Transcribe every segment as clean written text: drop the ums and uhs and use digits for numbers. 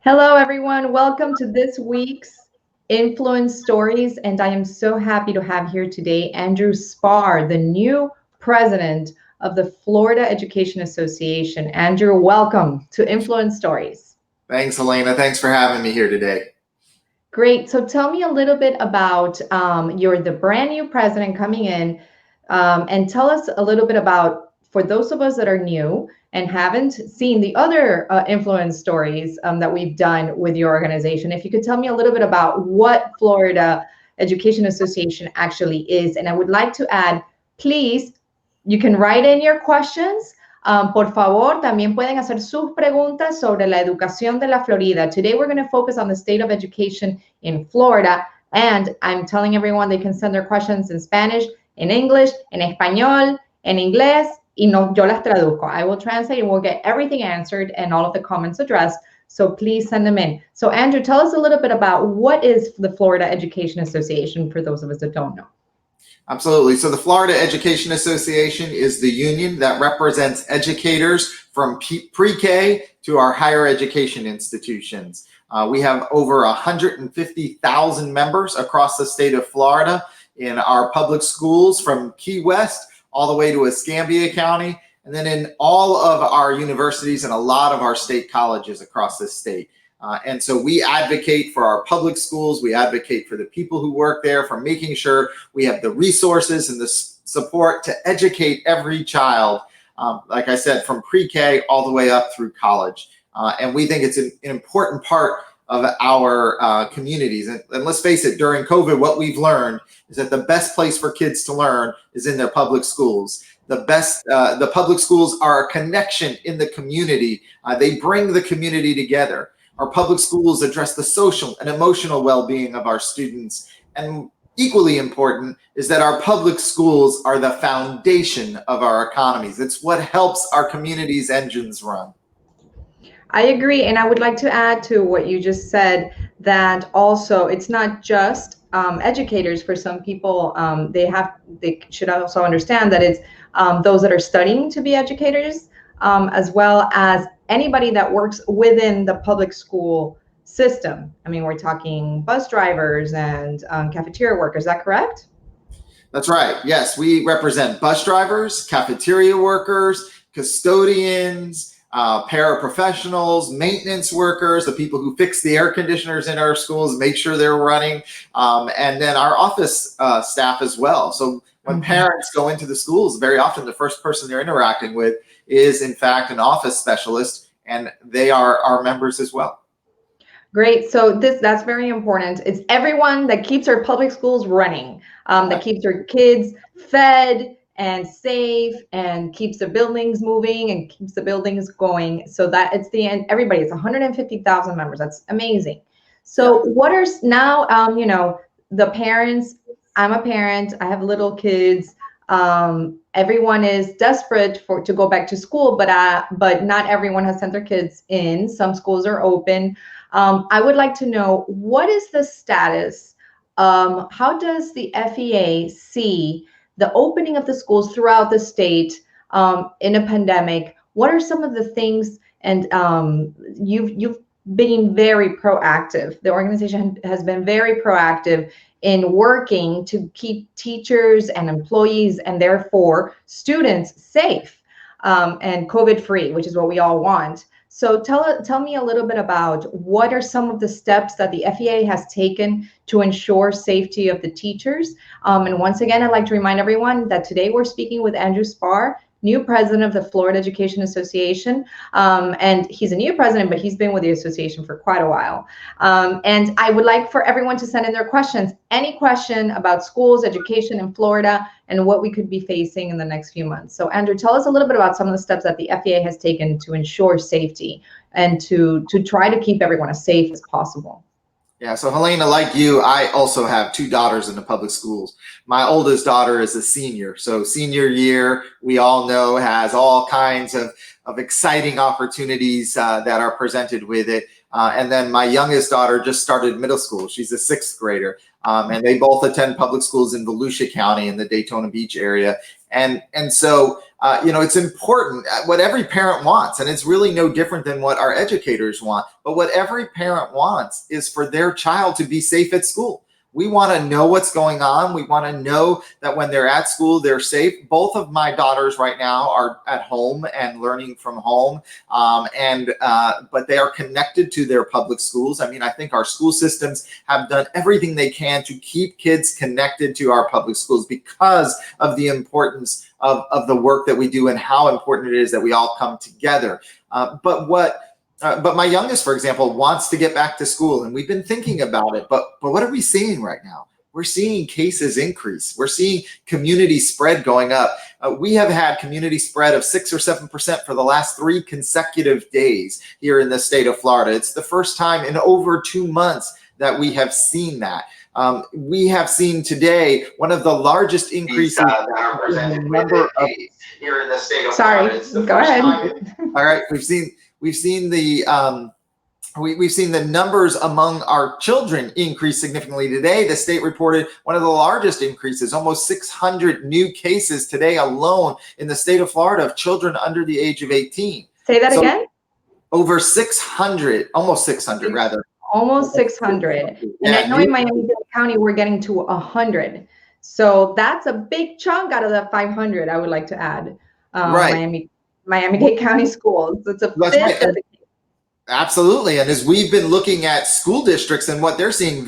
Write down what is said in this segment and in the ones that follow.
Hello, everyone. Welcome to this week's Influence Stories. And I am so happy to have here today Andrew Spar, the new president of the Florida Education Association. Andrew, welcome to Influence Stories. Thanks, Helena. Thanks for having me here today. Great. So tell me a little bit about you're the brand new president coming in, and tell us a little bit about, for those of us that are new and haven't seen the other influence stories that we've done with your organization, if you could tell me a little bit about what Florida Education Association actually is. And I would like to add, please, you can write in your questions. Por favor, también pueden hacer sus preguntas sobre la educación de la Florida. Today, we're going to focus on the state of education in Florida. And I'm telling everyone they can send their questions in Spanish, in English, en español, en inglés, y no, yo las traduzco. I will translate and we'll get everything answered and all of the comments addressed. So please send them in. So Andrew, tell us a little bit about what is the Florida Education Association for those of us that don't know. Absolutely. So the Florida Education Association is the union that represents educators from pre-K to our higher education institutions. We have over 150,000 members across the state of Florida in our public schools from Key West all the way to Escambia County, and then in all of our universities and a lot of our state colleges across this state. And so we advocate for our public schools. We advocate for the people who work there, for making sure we have the resources and the support to educate every child, like I said, from pre-K all the way up through college. And we think it's an important part of our communities. And let's face it, during COVID, what we've learned is that the best place for kids to learn is in their public schools. The public schools are a connection in the community. They bring the community together. Our public schools address the social and emotional well-being of our students. And equally important is that our public schools are the foundation of our economies. It's what helps our community's engines run. I agree. And I would like to add to what you just said that also it's not just educators. For some people, they should also understand that it's those that are studying to be educators, as well as anybody that works within the public school system. I mean, we're talking bus drivers and cafeteria workers. Is that correct? That's right. Yes, we represent bus drivers, cafeteria workers, custodians, paraprofessionals, maintenance workers, the people who fix the air conditioners in our schools, make sure they're running, and then our office staff as well. So when parents go into the schools, very often the first person they're interacting with is in fact an office specialist, and they are our members as well. Great. So that's very important. It's everyone that keeps our public schools running, that keeps our kids fed and safe and keeps the buildings moving and keeps the buildings going. So that it's the end, everybody, it's 150,000 members. That's amazing. So what are now, the parents, I'm a parent, I have little kids. Everyone is desperate to go back to school, but not everyone has sent their kids in. Some schools are open. I would like to know, what is the status? How does the FEA see the opening of the schools throughout the state in a pandemic? What are some of the things? And you've been very proactive. The organization has been very proactive in working to keep teachers and employees and therefore students safe and COVID-free, which is what we all want. So tell me a little bit about what are some of the steps that the FEA has taken to ensure safety of the teachers. And once again, I'd like to remind everyone that today we're speaking with Andrew Spar, new president of the Florida Education Association. And he's a new president, but he's been with the association for quite a while. And I would like for everyone to send in their questions. Any question about schools, education in Florida, and what we could be facing in the next few months. So Andrew, tell us a little bit about some of the steps that the FEA has taken to ensure safety and to try to keep everyone as safe as possible. Yeah, so Helena, like you, I also have two daughters in the public schools. My oldest daughter is a senior. So senior year, we all know, has all kinds of exciting opportunities that are presented with it. And then my youngest daughter just started middle school. She's a sixth grader. And they both attend public schools in Volusia County in the Daytona Beach area. And so It's important what every parent wants, and it's really no different than what our educators want. But what every parent wants is for their child to be safe at school. We want to know what's going on. We want to know that when they're at school, they're safe. Both of my daughters right now are at home and learning from home, but they are connected to their public schools. I mean, I think our school systems have done everything they can to keep kids connected to our public schools because of the importance of the work that we do and how important it is that we all come together. But my youngest, for example, wants to get back to school, and we've been thinking about it. But what are we seeing right now? We're seeing cases increase. We're seeing community spread going up. We have had community spread of 6 or 7% for the last 3 consecutive days here in the state of Florida. It's the first time in over 2 months that we have seen that. We have seen today one of the largest increases in the number of here in the state of Florida. Sorry, go ahead. All right, we've seen the numbers among our children increase significantly today. The state reported one of the largest increases, almost 600 new cases today alone in the state of Florida of children under the age of 18. Say that again? Over 600, almost 600 rather. Almost 600. And I know in Miami-Dade County, we're getting to 100. So that's a big chunk out of the 500, I would like to add. Right. Miami-Dade County schools. It's a fifth of the case. Absolutely. And as we've been looking at school districts and what they're seeing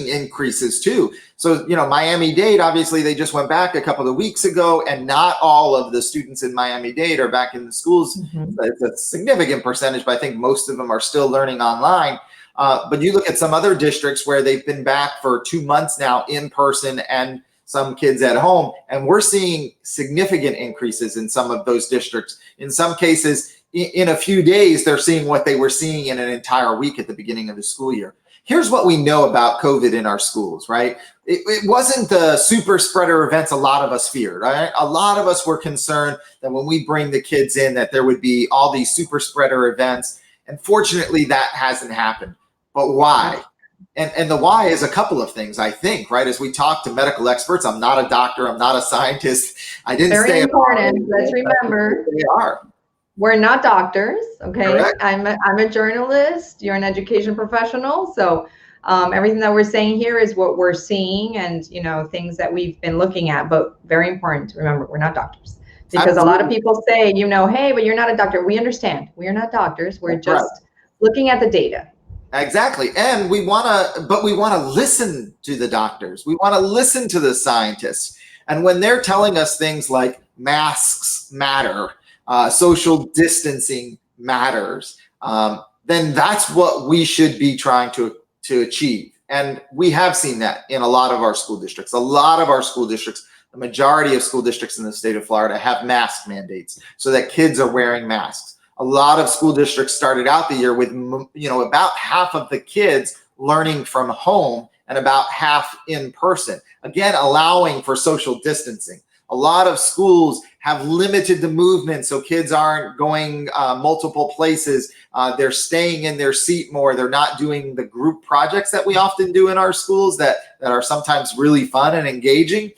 increases too. So, Miami-Dade, obviously they just went back a couple of weeks ago, and not all of the students in Miami-Dade are back in the schools. Mm-hmm. It's a significant percentage, but I think most of them are still learning online. But you look at some other districts where they've been back for 2 months now in person and some kids at home, and we're seeing significant increases in some of those districts. In some cases, in a few days, they're seeing what they were seeing in an entire week at the beginning of the school year. Here's what we know about COVID in our schools, right? It wasn't the super spreader events a lot of us feared, right? A lot of us were concerned that when we bring the kids in, that there would be all these super spreader events. And fortunately, that hasn't happened. But why? And the why is a couple of things, I think, right? As we talk to medical experts, I'm not a doctor, I'm not a scientist. I didn't Very stay important. Let's remember. They are. We're not doctors, okay? Correct. I'm a journalist. You're an education professional. So everything that we're saying here is what we're seeing and, things that we've been looking at. But very important to remember, we're not doctors. Because a lot of people say, hey, but you're not a doctor. We understand. We are not doctors. We're just looking at the data. Exactly. And we want to listen to the doctors. We want to listen to the scientists. And when they're telling us things like masks matter, social distancing matters, then that's what we should be trying to achieve. And we have seen that in a lot of our school districts. A lot of our school districts, the majority of school districts in the state of Florida have mask mandates so that kids are wearing masks. A lot of school districts started out the year with, about half of the kids learning from home and about half in person. Again, allowing for social distancing. A lot of schools have limited the movement so kids aren't going multiple places. They're staying in their seat more. They're not doing the group projects that we often do in our schools that are sometimes really fun and engaging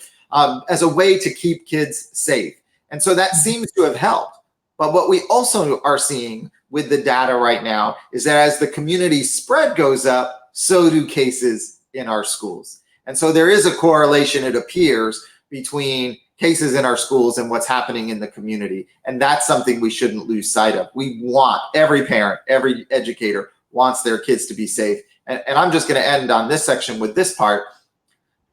as a way to keep kids safe. And so that seems to have helped. But what we also are seeing with the data right now is that as the community spread goes up, so do cases in our schools. And so there is a correlation, it appears, between cases in our schools and what's happening in the community. And that's something we shouldn't lose sight of. We want, every parent, every educator wants their kids to be safe. And I'm just going to end on this section with this part.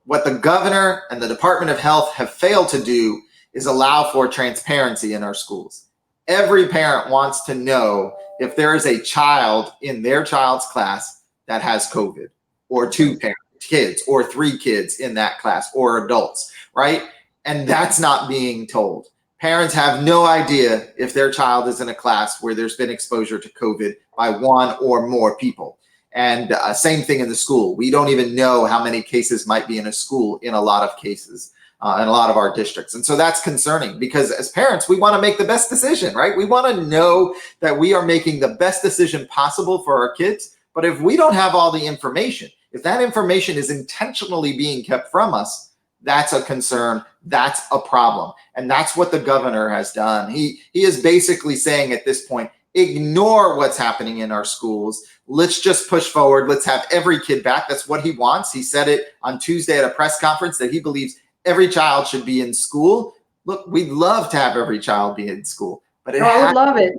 What the governor and the Department of Health have failed to do is allow for transparency in our schools. Every parent wants to know if there is a child in their child's class that has COVID, or 2 kids, or 3 kids in that class, or adults, right? And that's not being told. Parents have no idea if their child is in a class where there's been exposure to COVID by 1 or more people. And same thing in the school. We don't even know how many cases might be in a school in a lot of cases. In a lot of our districts. And so that's concerning because as parents, we want to make the best decision, right? We want to know that we are making the best decision possible for our kids. But if we don't have all the information, if that information is intentionally being kept from us, that's a concern. That's a problem. And that's what the governor has done. He is basically saying at this point, ignore what's happening in our schools. Let's just push forward. Let's have every kid back. That's what he wants. He said it on Tuesday at a press conference that he believes every child should be in school. Look, we'd love to have every child be in school, but I would love it.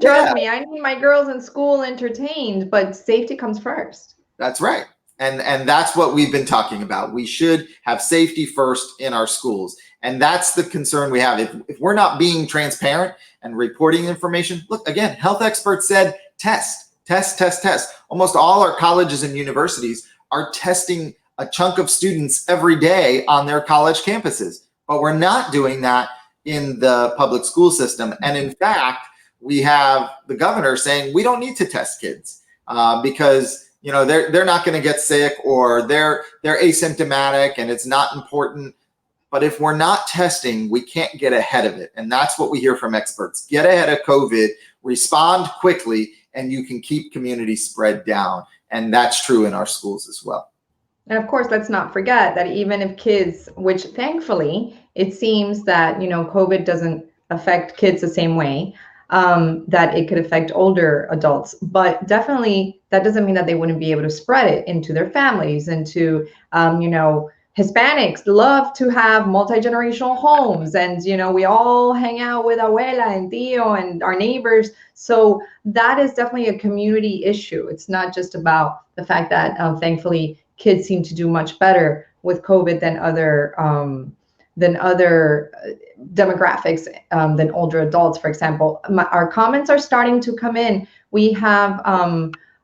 Trust Yeah. me, I need my girls in school entertained, but safety comes first. That's right. And that's what we've been talking about. We should have safety first in our schools. And that's the concern we have. If we're not being transparent and reporting information, look, again, health experts said test. Almost all our colleges and universities are testing a chunk of students every day on their college campuses. But we're not doing that in the public school system. And in fact, we have the governor saying we don't need to test kids because they're not going to get sick, or they're asymptomatic and it's not important. But if we're not testing, we can't get ahead of it. And that's what we hear from experts. Get ahead of COVID, respond quickly, and you can keep community spread down. And that's true in our schools as well. And of course, let's not forget that even if kids, which thankfully it seems that, COVID doesn't affect kids the same way, that it could affect older adults, but definitely that doesn't mean that they wouldn't be able to spread it into their families, into, Hispanics love to have multi-generational homes, and, we all hang out with abuela and tío and our neighbors. So that is definitely a community issue. It's not just about the fact that, thankfully, kids seem to do much better with COVID than other demographics, than older adults, for example. Our comments are starting to come in. We have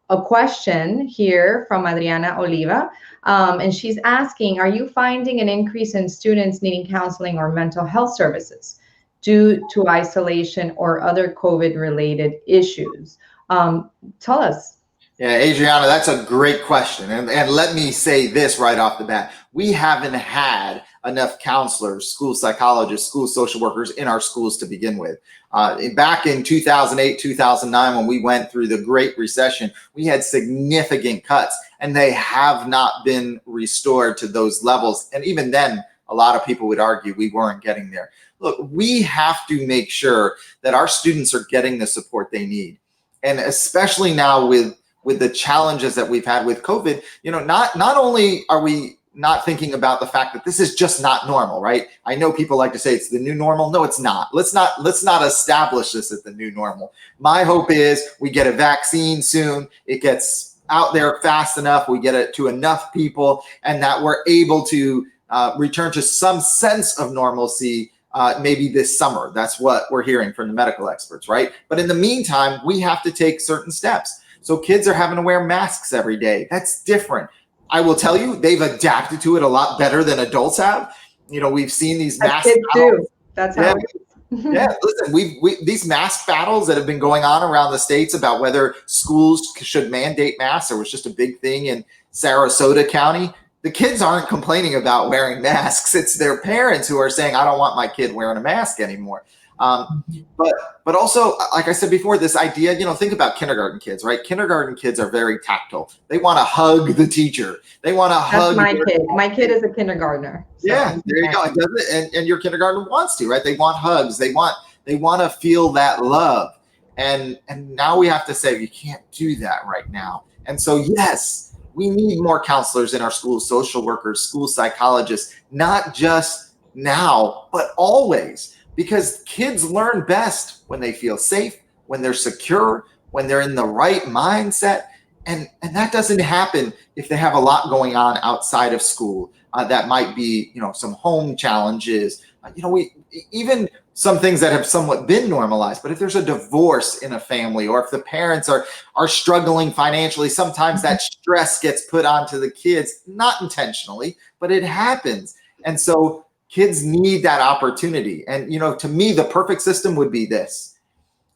a question here from Adriana Oliva, and she's asking, are you finding an increase in students needing counseling or mental health services due to isolation or other COVID-related issues? Tell us. Yeah, Adriana, that's a great question. And let me say this right off the bat. We haven't had enough counselors, school psychologists, school social workers in our schools to begin with. Back in 2008, 2009, when we went through the Great Recession, we had significant cuts, and they have not been restored to those levels. And even then, a lot of people would argue we weren't getting there. Look, we have to make sure that our students are getting the support they need. And especially now with the challenges that we've had with COVID, not only are we not thinking about the fact that this is just not normal, right? I know people like to say it's the new normal. No, it's not. Let's not establish this as the new normal. My hope is we get a vaccine soon. It gets out there fast enough. We get it to enough people, and that we're able to return to some sense of normalcy maybe this summer. That's what we're hearing from the medical experts, right? But in the meantime, we have to take certain steps. So kids are having to wear masks every day. That's different. I will tell you, they've adapted to it a lot better than adults have. We've seen these mask battles. That's how. Yeah, listen, these mask battles that have been going on around the states about whether schools should mandate masks. There was just a big thing in Sarasota County. The kids aren't complaining about wearing masks. It's their parents who are saying, I don't want my kid wearing a mask anymore. But also, like I said before, this idea, think about kindergarten kids, right? Kindergarten kids are very tactile. They want to hug the teacher. They want to hug. That's my kid. My kid is a kindergartner. So yeah, there you go. It does it, and your kindergarten wants to, right? They want hugs. They want to feel that love. And now we have to say you can't do that right now. And so, yes, we need more counselors in our schools, social workers, school psychologists, not just now, but always. Because kids learn best when they feel safe, when they're secure, when they're in the right mindset. And that doesn't happen if they have a lot going on outside of school. That might be, some home challenges, even some things that have somewhat been normalized. But if there's a divorce in a family, or if the parents are struggling financially, sometimes that stress gets put onto the kids, not intentionally, but it happens. And so kids need that opportunity. And, to me, the perfect system would be this.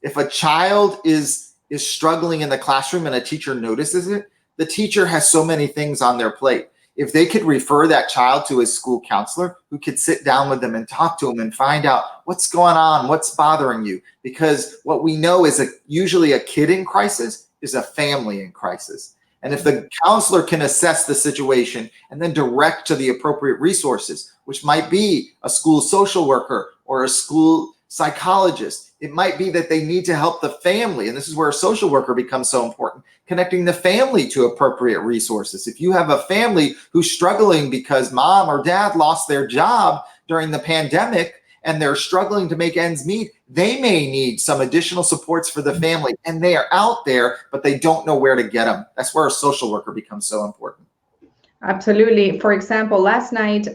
If a child is struggling in the classroom and a teacher notices it, the teacher has so many things on their plate. If they could refer that child to a school counselor who could sit down with them and talk to them and find out what's going on, what's bothering you. Because what we know is usually a kid in crisis is a family in crisis. And if the counselor can assess the situation and then direct to the appropriate resources, which might be a school social worker or a school psychologist, it might be that they need to help the family. And this is where a social worker becomes so important, connecting the family to appropriate resources. If you have a family who's struggling because mom or dad lost their job during the pandemic and they're struggling to make ends meet, they may need some additional supports for the family, and they are out there, but they don't know where to get them. That's where a social worker becomes so important. Absolutely. For example, last night,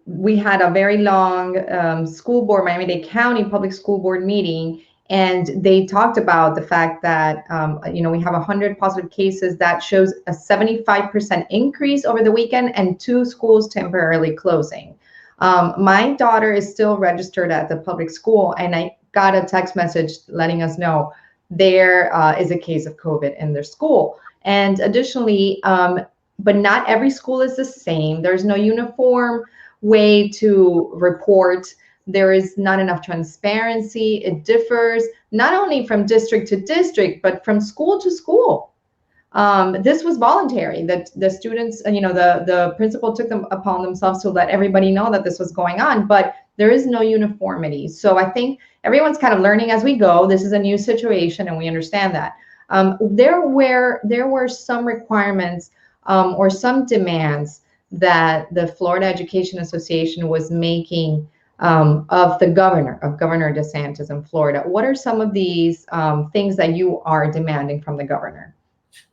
we had a very long school board, Miami-Dade County Public School Board meeting, and they talked about the fact that, we have 100 positive cases. That shows a 75% increase over the weekend and 2 schools temporarily closing. My daughter is still registered at the public school, and I got a text message letting us know there is a case of COVID in their school. And additionally, but not every school is the same. There's no uniform way to report. There is not enough transparency. It differs not only from district to district, but from school to school. This was voluntary, that the students, the principal took them upon themselves to let everybody know that this was going on, but there is no uniformity. So I think everyone's kind of learning as we go. This is a new situation, and we understand that. There were some requirements or some demands that the Florida Education Association was making of Governor DeSantis in Florida. What are some of these things that you are demanding from the governor?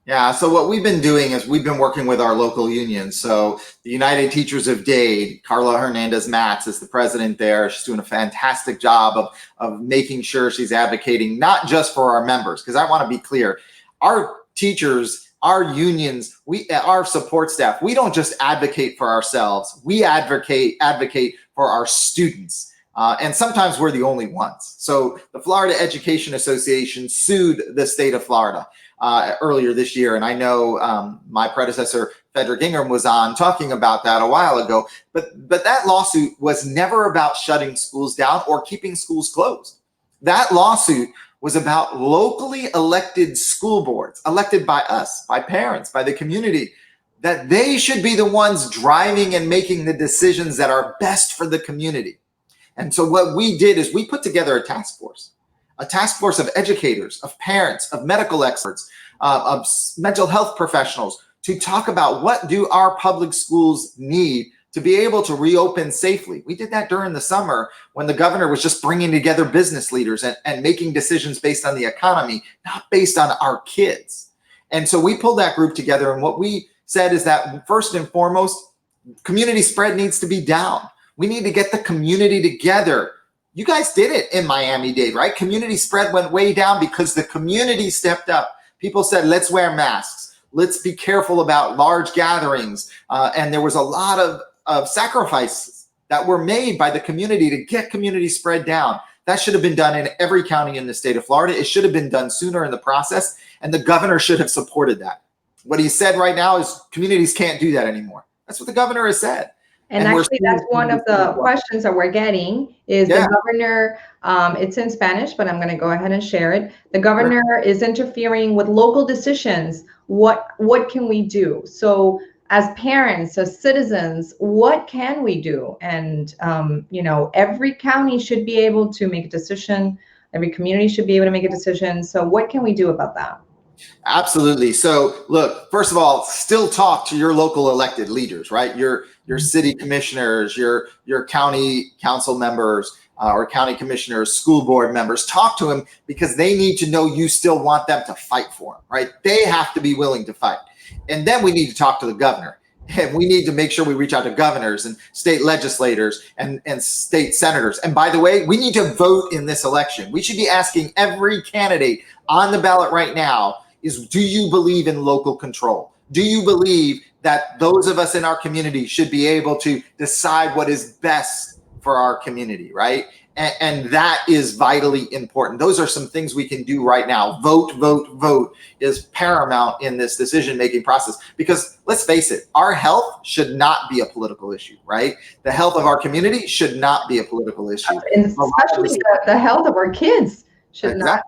Yeah, so what we've been doing is we've been working with our local unions. So the United Teachers of Dade, Carla Hernandez-Matz is the president there. She's doing a fantastic job of making sure she's advocating not just for our members, because I want to be clear, our teachers, our unions, our support staff, we don't just advocate for ourselves, we advocate for our students. And sometimes we're the only ones. So the Florida Education Association sued the state of Florida earlier this year. And I know my predecessor, Frederick Ingram, was on talking about that a while ago. But that lawsuit was never about shutting schools down or keeping schools closed. That lawsuit was about locally elected school boards, elected by us, by parents, by the community, that they should be the ones driving and making the decisions that are best for the community. And so what we did is we put together a task force of educators, of parents, of medical experts, of mental health professionals to talk about what do our public schools need to be able to reopen safely. We did that during the summer when the governor was just bringing together business leaders and making decisions based on the economy, not based on our kids. And so we pulled that group together, and what we said is that first and foremost, community spread needs to be down. We need to get the community together. You guys did it in Miami-Dade, right? Community spread went way down because the community stepped up. People said, let's wear masks. Let's be careful about large gatherings. And there was a lot of sacrifices that were made by the community to get community spread down. That should have been done in every county in the state of Florida. It should have been done sooner in the process, and the governor should have supported that. What he said right now is communities can't do that anymore. That's what the governor has said. And actually, that's one of the questions that we're getting is the governor, it's in Spanish, but I'm going to go ahead and share it. The governor is interfering with local decisions. What can we do? So as parents, as citizens, what can we do? And, every county should be able to make a decision. Every community should be able to make a decision. So what can we do about that? Absolutely. So look, first of all, still talk to your local elected leaders, right? Your city commissioners, your county council members, or county commissioners, school board members. Talk to them because they need to know you still want them to fight for them, right? They have to be willing to fight. And then we need to talk to the governor. And we need to make sure we reach out to governors and state legislators and state senators. And by the way, we need to vote in this election. We should be asking every candidate on the ballot right now is, do you believe in local control? Do you believe that those of us in our community should be able to decide what is best for our community, right? And that is vitally important. Those are some things we can do right now. Vote, vote, vote is paramount in this decision-making process, because let's face it, our health should not be a political issue, right? The health of our community should not be a political issue. And especially the health of our kids should not.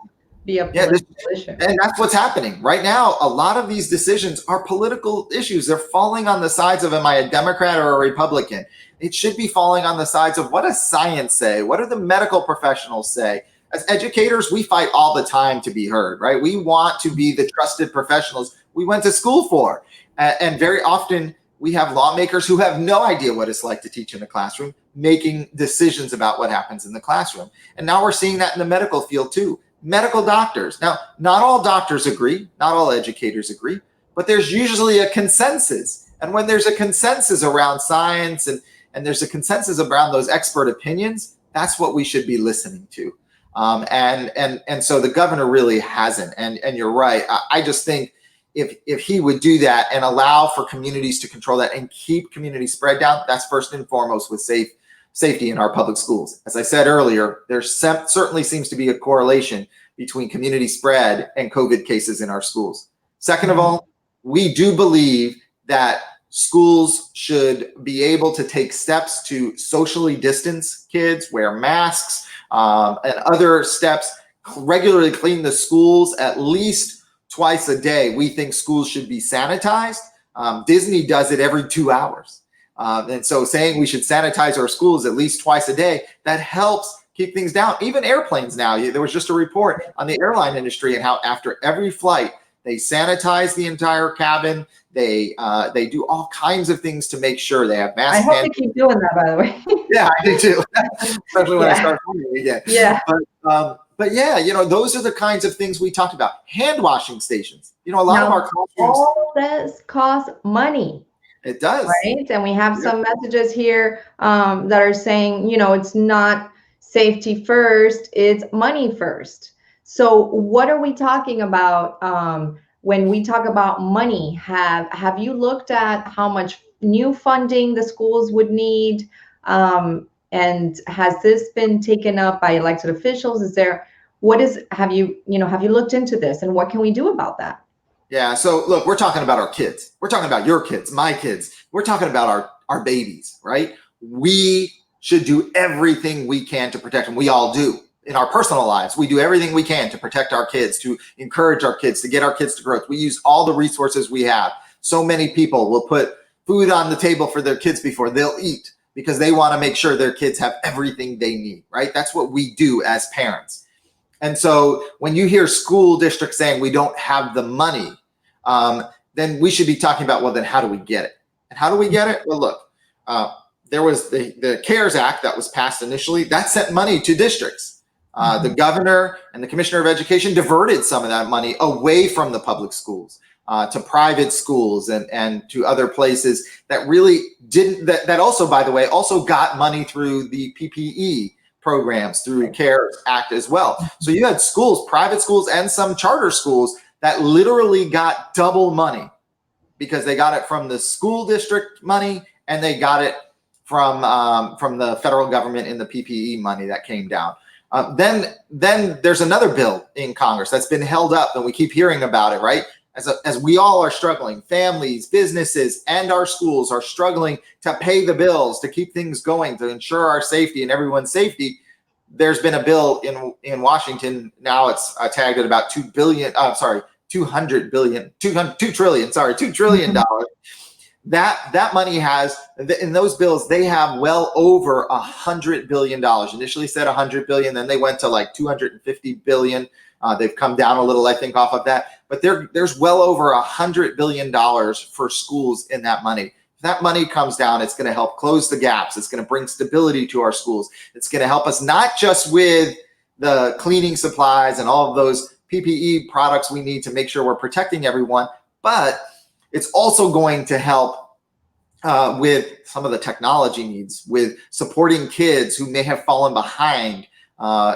be a Yeah, political issue. and that's what's happening right now. A lot of these decisions are political issues. They're falling on the sides of, am I a Democrat or a Republican? It should be falling on the sides of, what does science say? What do the medical professionals say? As educators, we fight all the time to be heard, right? We want to be the trusted professionals we went to school for. And very often we have lawmakers who have no idea what it's like to teach in a classroom, making decisions about what happens in the classroom. And now we're seeing that in the medical field too. Medical doctors. Now, not all doctors agree, not all educators agree, but there's usually a consensus. And when there's a consensus around science and there's a consensus around those expert opinions, that's what we should be listening to. And so the governor really hasn't. And you're right. I just think if he would do that and allow for communities to control that and keep community spread down, that's first and foremost with safety in our public schools. As I said earlier, there certainly seems to be a correlation between community spread and COVID cases in our schools. Second of all, we do believe that schools should be able to take steps to socially distance kids, wear masks, and other steps, regularly clean the schools at least twice a day. We think schools should be sanitized. Disney does it every 2 hours. And so saying we should sanitize our schools at least twice a day, that helps keep things down. Even airplanes now, there was just a report on the airline industry and how after every flight, they sanitize the entire cabin. They do all kinds of things to make sure they have masks. I hope they keep doing that, by the way. Yeah, I do too, especially when I start filming again. Yeah. But yeah, those are the kinds of things we talked about. Hand washing stations. A lot of our classrooms. All this costs money. It does. Right. And we have some messages here that are saying, it's not safety first, it's money first. So what are we talking about when we talk about money? Have you looked at how much new funding the schools would need? And has this been taken up by elected officials? Have you looked into this, and what can we do about that? Yeah. So look, we're talking about our kids. We're talking about your kids, my kids. We're talking about our babies, right? We should do everything we can to protect them. We all do. In our personal lives, we do everything we can to protect our kids, to encourage our kids, to get our kids to growth. We use all the resources we have. So many people will put food on the table for their kids before they'll eat because they want to make sure their kids have everything they need, right? That's what we do as parents. And so when you hear school districts saying we don't have the money, then we should be talking about, well, then how do we get it? And how do we get it? Well, look, there was the CARES Act that was passed initially. That sent money to districts. The governor and the commissioner of education diverted some of that money away from the public schools to private schools and to other places that really didn't, that also, by the way, also got money through the PPE programs, through CARES Act as well. So you had schools, private schools and some charter schools that literally got double money because they got it from the school district money and they got it from the federal government in the PPE money that came down. Then there's another bill in Congress that's been held up, and we keep hearing about it, right? As we all are struggling, families, businesses, and our schools are struggling to pay the bills, to keep things going, to ensure our safety and everyone's safety. There's been a bill in Washington. Now it's tagged at about $2 trillion. That money has, in those bills, they have well over $100 billion. Initially said $100 billion, then they went to like $250 billion. They've come down a little, I think, off of that. But there's well over $100 billion for schools in that money. If that money comes down, it's going to help close the gaps. It's going to bring stability to our schools. It's going to help us not just with the cleaning supplies and all of those PPE products we need to make sure we're protecting everyone, but it's also going to help with some of the technology needs, with supporting kids who may have fallen behind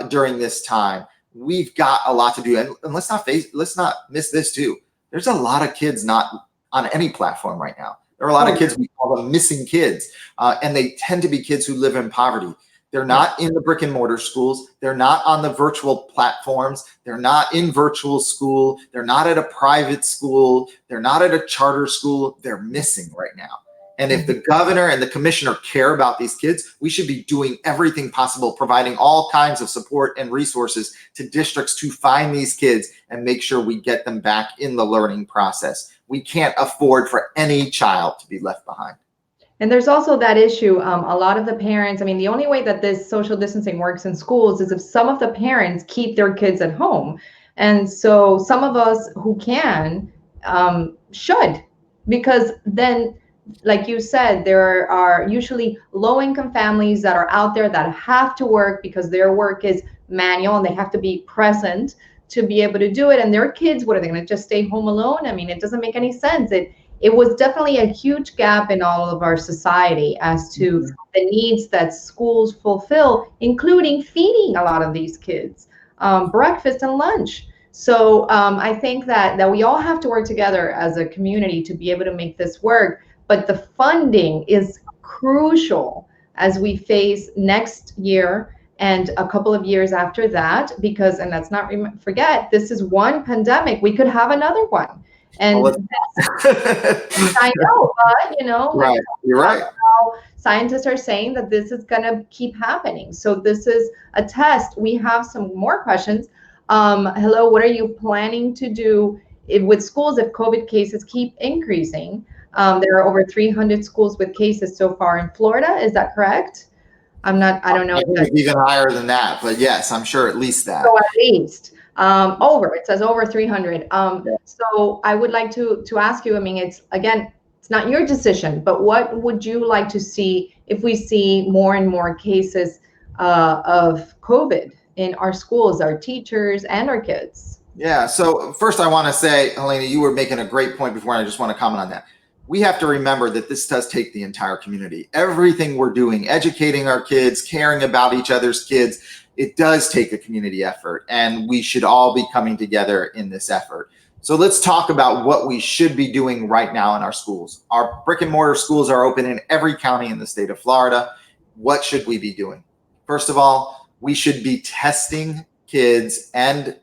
during this time. We've got a lot to do, and let's not miss this too. There's a lot of kids not on any platform right now. There are a lot of kids, we call them missing kids, and they tend to be kids who live in poverty. They're not in the brick and mortar schools. They're not on the virtual platforms. They're not in virtual school. They're not at a private school. They're not at a charter school. They're missing right now. And if the governor and the commissioner care about these kids, we should be doing everything possible, providing all kinds of support and resources to districts to find these kids and make sure we get them back in the learning process. We can't afford for any child to be left behind. And there's also that issue, a lot of the parents, I mean, the only way that this social distancing works in schools is if some of the parents keep their kids at home. And so some of us who can should, because then, like you said, there are usually low-income families that are out there that have to work because their work is manual and they have to be present to be able to do it. And their kids, what are they going to just stay home alone? I mean, it doesn't make any sense. It was definitely a huge gap in all of our society as to the needs that schools fulfill, including feeding a lot of these kids, breakfast and lunch. So I think that we all have to work together as a community to be able to make this work. But the funding is crucial as we face next year and a couple of years after that, because, and let's not forget, this is one pandemic. We could have another one. And I know, but right. You're right. Scientists are saying that this is going to keep happening. So this is a test. We have some more questions. Hello, what are you planning to do with schools if COVID cases keep increasing? There are over 300 schools with cases so far in Florida. Is that correct? I don't know. I think it's even higher than that, but yes, I'm sure at least that. So at least. It says over 300. So I would like to ask you, I mean, it's not your decision, but what would you like to see if we see more and more cases of COVID in our schools, our teachers and our kids? Yeah. So first I want to say, Helena, you were making a great point before, and I just want to comment on that. We have to remember that this does take the entire community. Everything we're doing, educating our kids, caring about each other's kids, it does take a community effort, and we should all be coming together in this effort. So let's talk about what we should be doing right now in our schools. Our brick and mortar schools are open in every county in the state of Florida. What should we be doing? First of all, we should be testing kids and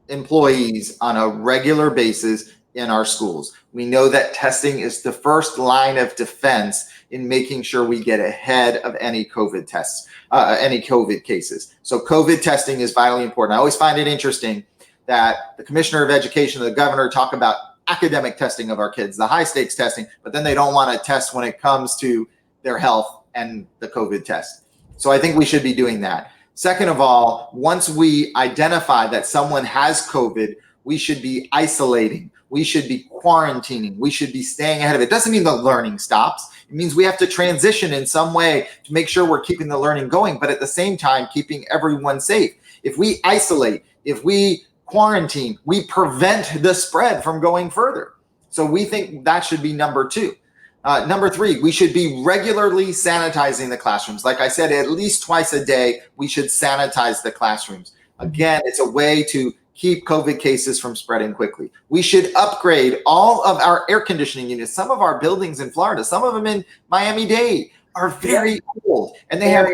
employees on a regular basis in our schools. We know that testing is the first line of defense in making sure we get ahead of any COVID tests, any COVID cases. So COVID testing is vitally important. I always find it interesting that the Commissioner of Education and the Governor talk about academic testing of our kids, the high stakes testing, but then they don't want to test when it comes to their health and the COVID test. So I think we should be doing that. Second of all, once we identify that someone has COVID, we should be isolating. We should be quarantining. We should be staying ahead of it. Doesn't mean the learning stops. It means we have to transition in some way to make sure we're keeping the learning going, but at the same time, keeping everyone safe. If we isolate, if we quarantine, we prevent the spread from going further. So we think that should be number two. Number three, we should be regularly sanitizing the classrooms. Like I said, at least twice a day, we should sanitize the classrooms. Again, it's a way to keep COVID cases from spreading quickly. We should upgrade all of our air conditioning units. Some of our buildings in Florida, some of them in Miami-Dade are very old, and they have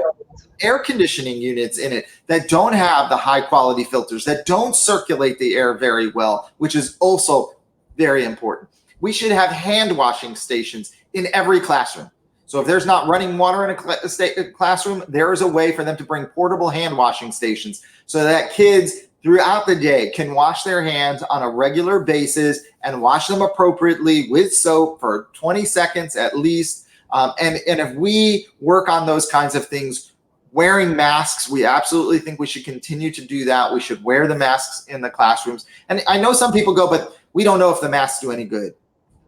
air conditioning units in it that don't have the high quality filters, that don't circulate the air very well, which is also very important. We should have hand washing stations in every classroom. So if there's not running water in a classroom, there is a way for them to bring portable hand washing stations so that kids throughout the day can wash their hands on a regular basis and wash them appropriately with soap for 20 seconds at least. And if we work on those kinds of things, wearing masks, we absolutely think we should continue to do that. We should wear the masks in the classrooms. And I know some people go, but we don't know if the masks do any good.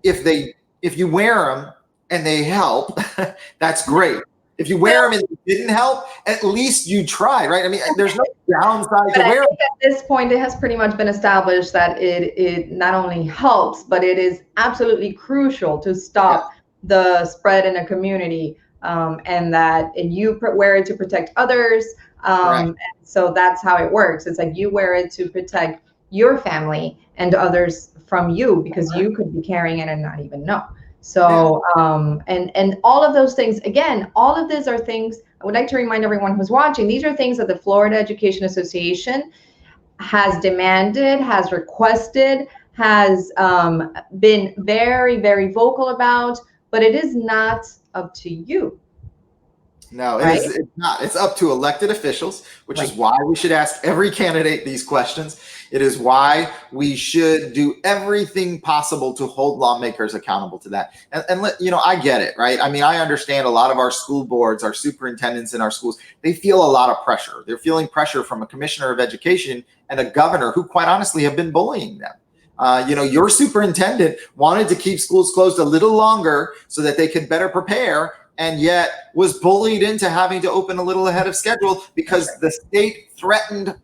If you wear them and they help, that's great. If you wear them and it didn't help, at least you try, right? I mean, there's no downside to wearing them. At this point, it has pretty much been established that it not only helps, but it is absolutely crucial to stop the spread in a community, and that you wear it to protect others. And so that's how it works. It's like you wear it to protect your family and others from you, because you could be carrying it and not even know. So, and all of those things, again, all of these are things I would like to remind everyone who's watching. These are things that the Florida Education Association has demanded, has requested, has been very, very vocal about. but it is not up to you, No, right? it's not. It's up to elected officials, which is Right. why we should ask every candidate these questions. It is why we should do everything possible to hold lawmakers accountable to that. And I get it, right? I mean, I understand a lot of our school boards, our superintendents in our schools, they feel a lot of pressure. They're feeling pressure from a commissioner of education and a governor who, quite honestly, have been bullying them. Your superintendent wanted to keep schools closed a little longer so that they could better prepare, and yet was bullied into having to open a little ahead of schedule because the state threatened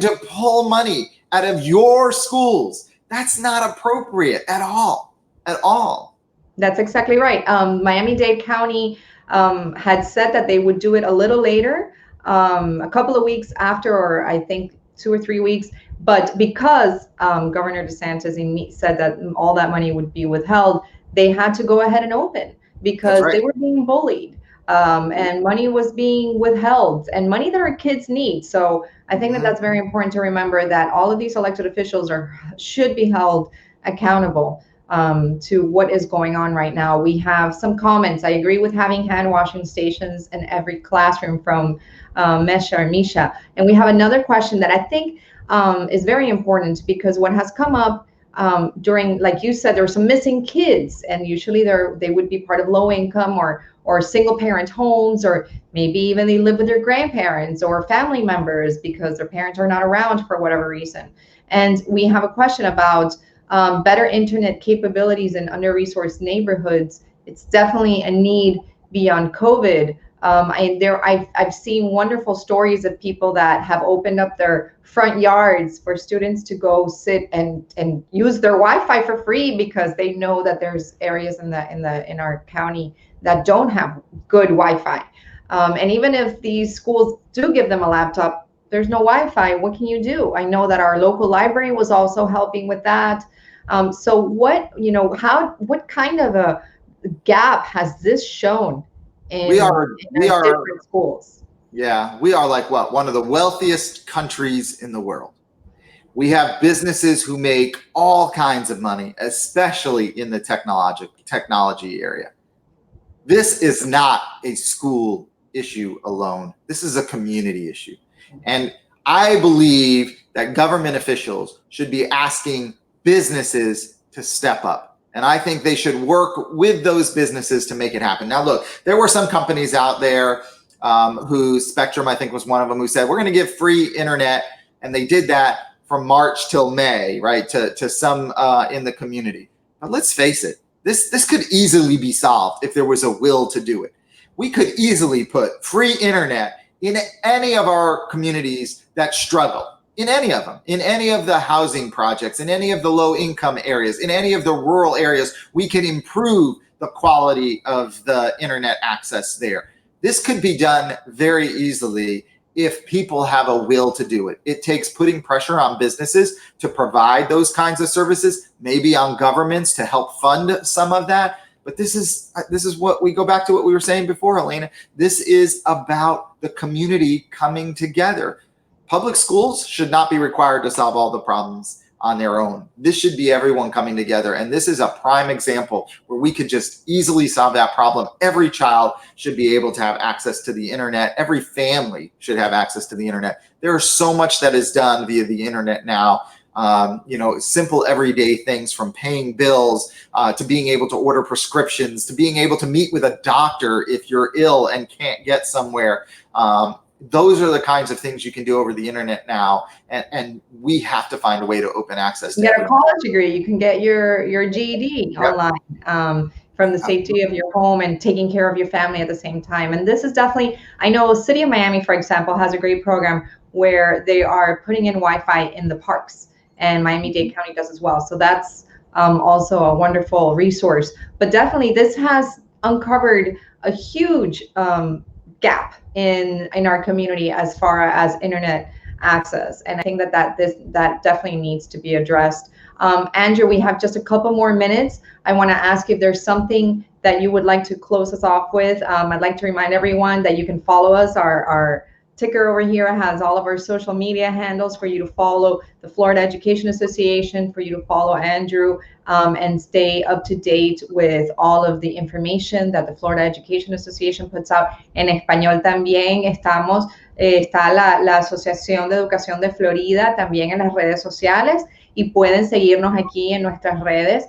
to pull money out of your schools. That's not appropriate at all, at all. That's exactly right. Miami-Dade County had said that they would do it a little later, a couple of weeks after, or I think 2 or 3 weeks. But because Governor DeSantis said that all that money would be withheld, they had to go ahead and open because That's right. they were being bullied, and money was being withheld, and money that our kids need. So I think that that's very important to remember, that all of these elected officials should be held accountable to what is going on right now. We have some comments. I agree with having hand washing stations in every classroom, from Mesha or Misha. And we have another question that I think is very important, because what has come up during, like you said, there were some missing kids, and usually they would be part of low income or single parent homes, or maybe even they live with their grandparents or family members because their parents are not around for whatever reason. And we have a question about better internet capabilities in under-resourced neighborhoods. It's definitely a need beyond COVID. I've seen wonderful stories of people that have opened up their front yards for students to go sit and use their Wi-Fi for free, because they know that there's areas in our county that don't have good Wi-Fi. And even if these schools do give them a laptop, there's no Wi-Fi. What can you do? I know that our local library was also helping with that. So what kind of a gap has this shown in different schools? Yeah, we are like one of the wealthiest countries in the world. We have businesses who make all kinds of money, especially in the technology area. This is not a school issue alone. This is a community issue. And I believe that government officials should be asking businesses to step up. And I think they should work with those businesses to make it happen. Now, look, there were some companies out there who, Spectrum, I think, was one of them, who said, we're going to give free internet. And they did that from March till May, right, to some in the community. But let's face it, this could easily be solved if there was a will to do it. We could easily put free internet in any of our communities that struggle, in any of them, in any of the housing projects, in any of the low income areas, in any of the rural areas. We can improve the quality of the internet access there. This could be done very easily if people have a will to do it. It takes putting pressure on businesses to provide those kinds of services, maybe on governments to help fund some of that. But this is what we go back to what we were saying before, Elena. This is about the community coming together. Public schools should not be required to solve all the problems on their own. This should be everyone coming together. And this is a prime example where we could just easily solve that problem. Every child should be able to have access to the internet. Every family should have access to the internet. There is so much that is done via the internet now. Simple everyday things, from paying bills to being able to order prescriptions, to being able to meet with a doctor if you're ill and can't get somewhere. Those are the kinds of things you can do over the internet now, and we have to find a way to open access to You get everyone. a college degree, you can get your GED online from the safety of your home and taking care of your family at the same time. And this is definitely, I know City of Miami, for example, has a great program where they are putting in Wi-Fi in the parks, and Miami-Dade County does as well. So that's also a wonderful resource. But definitely this has uncovered a huge gap in our community as far as internet access, and I think that definitely needs to be addressed. Andrew, we have just a couple more minutes. I want to ask if there's something that you would like to close us off with. I'd like to remind everyone that you can follow us. Our ticker over here has all of our social media handles for you to follow the Florida Education Association, for you to follow Andrew, and stay up to date with all of the information that the Florida Education Association puts out. En español también está la Asociación de Educación de Florida también en las redes sociales, y pueden seguirnos aquí en nuestras redes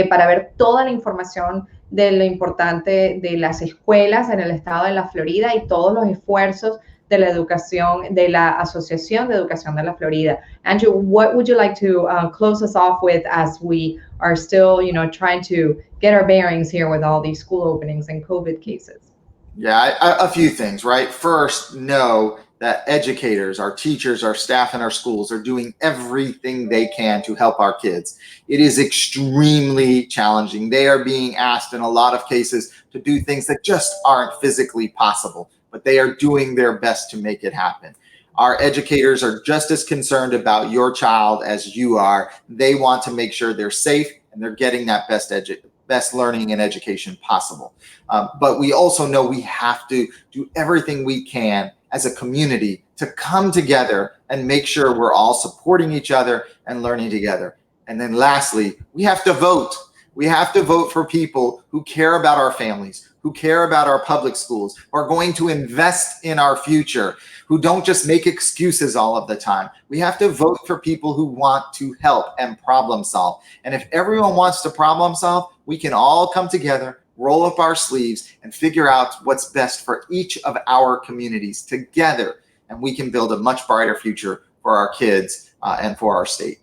para ver toda la información de lo importante de las escuelas en el estado de la Florida y todos los esfuerzos de la educación, de la Asociación de Educación de la Florida. Andrew, what would you like to close us off with as we are still, trying to get our bearings here with all these school openings and COVID cases? Yeah, a few things, right? First, know that educators, our teachers, our staff in our schools are doing everything they can to help our kids. It is extremely challenging. They are being asked in a lot of cases to do things that just aren't physically possible, but they are doing their best to make it happen. Our educators are just as concerned about your child as you are. They want to make sure they're safe and they're getting that best learning and education possible. But we also know we have to do everything we can as a community to come together and make sure we're all supporting each other and learning together. And then lastly, we have to vote. We have to vote for people who care about our families, who care about our public schools, who are going to invest in our future, who don't just make excuses all of the time. We have to vote for people who want to help and problem solve. And if everyone wants to problem solve, we can all come together, roll up our sleeves, and figure out what's best for each of our communities together. And we can build a much brighter future for our kids and for our state.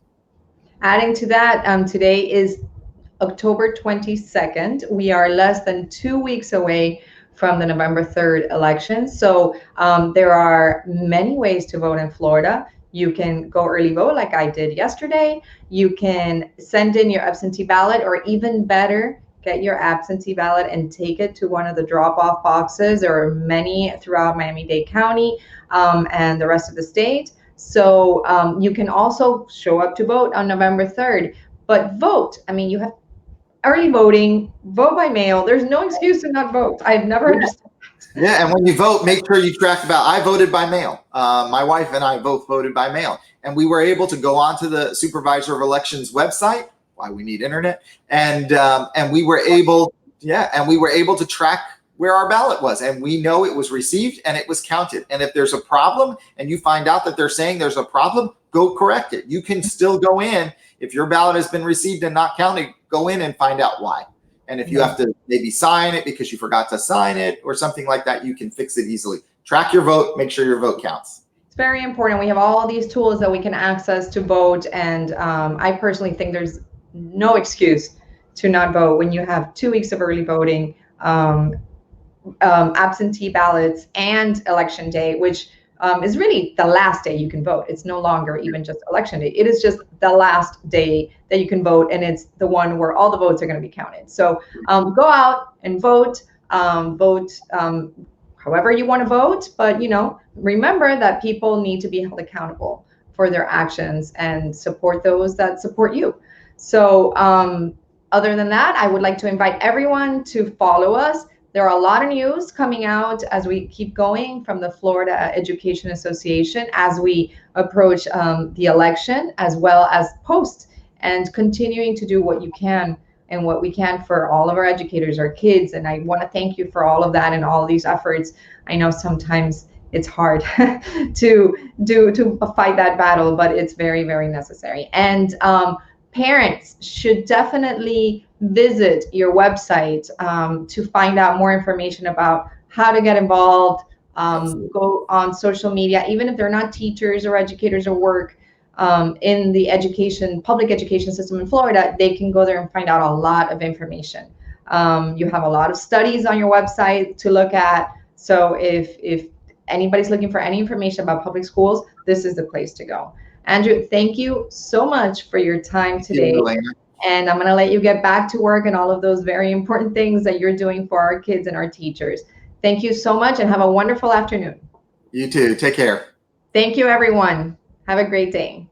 Adding to that, today is October 22nd. We are less than 2 weeks away from the November 3rd election. So there are many ways to vote in Florida. You can go early vote like I did yesterday. You can send in your absentee ballot, or even better, get your absentee ballot and take it to one of the drop-off boxes. There are many throughout Miami-Dade County and the rest of the state. So you can also show up to vote on November 3rd. But vote. I mean, you have early voting, vote by mail. There's no excuse to not vote. I've never understood. Yeah, and when you vote, make sure you track the ballot. I voted by mail. My wife and I both voted by mail. And we were able to go onto the Supervisor of Elections website, why we need internet, and we were able to track where our ballot was. And we know it was received and it was counted. And if there's a problem and you find out that they're saying there's a problem, go correct it. You can still go in. If your ballot has been received and not counted, go in and find out why. And if you have to maybe sign it because you forgot to sign it or something like that, you can fix it easily. Track your vote, make sure your vote counts. It's very important. We have all these tools that we can access to vote. And I personally think there's no excuse to not vote when you have 2 weeks of early voting, absentee ballots, and election day, which is really the last day you can vote. It's no longer even just election day. It is just the last day that you can vote, and it's the one where all the votes are going to be counted. So go out and vote. Vote however you want to vote, but remember that people need to be held accountable for their actions and support those that support you. So other than that, I would like to invite everyone to follow us. There are a lot of news coming out as we keep going from the Florida Education Association as we approach the election, as well as post, and continuing to do what you can and what we can for all of our educators, our kids. And I want to thank you for all of that and all these efforts. I know sometimes it's hard to fight that battle, but it's very, very necessary. And parents should definitely visit your website to find out more information about how to get involved. Go on social media, even if they're not teachers or educators or work in the public education system in Florida, they can go there and find out a lot of information. You have a lot of studies on your website to look at. So if anybody's looking for any information about public schools, this is the place to go. Andrew, thank you so much for your time today. And I'm going to let you get back to work and all of those very important things that you're doing for our kids and our teachers. Thank you so much and have a wonderful afternoon. You too. Take care. Thank you, everyone. Have a great day.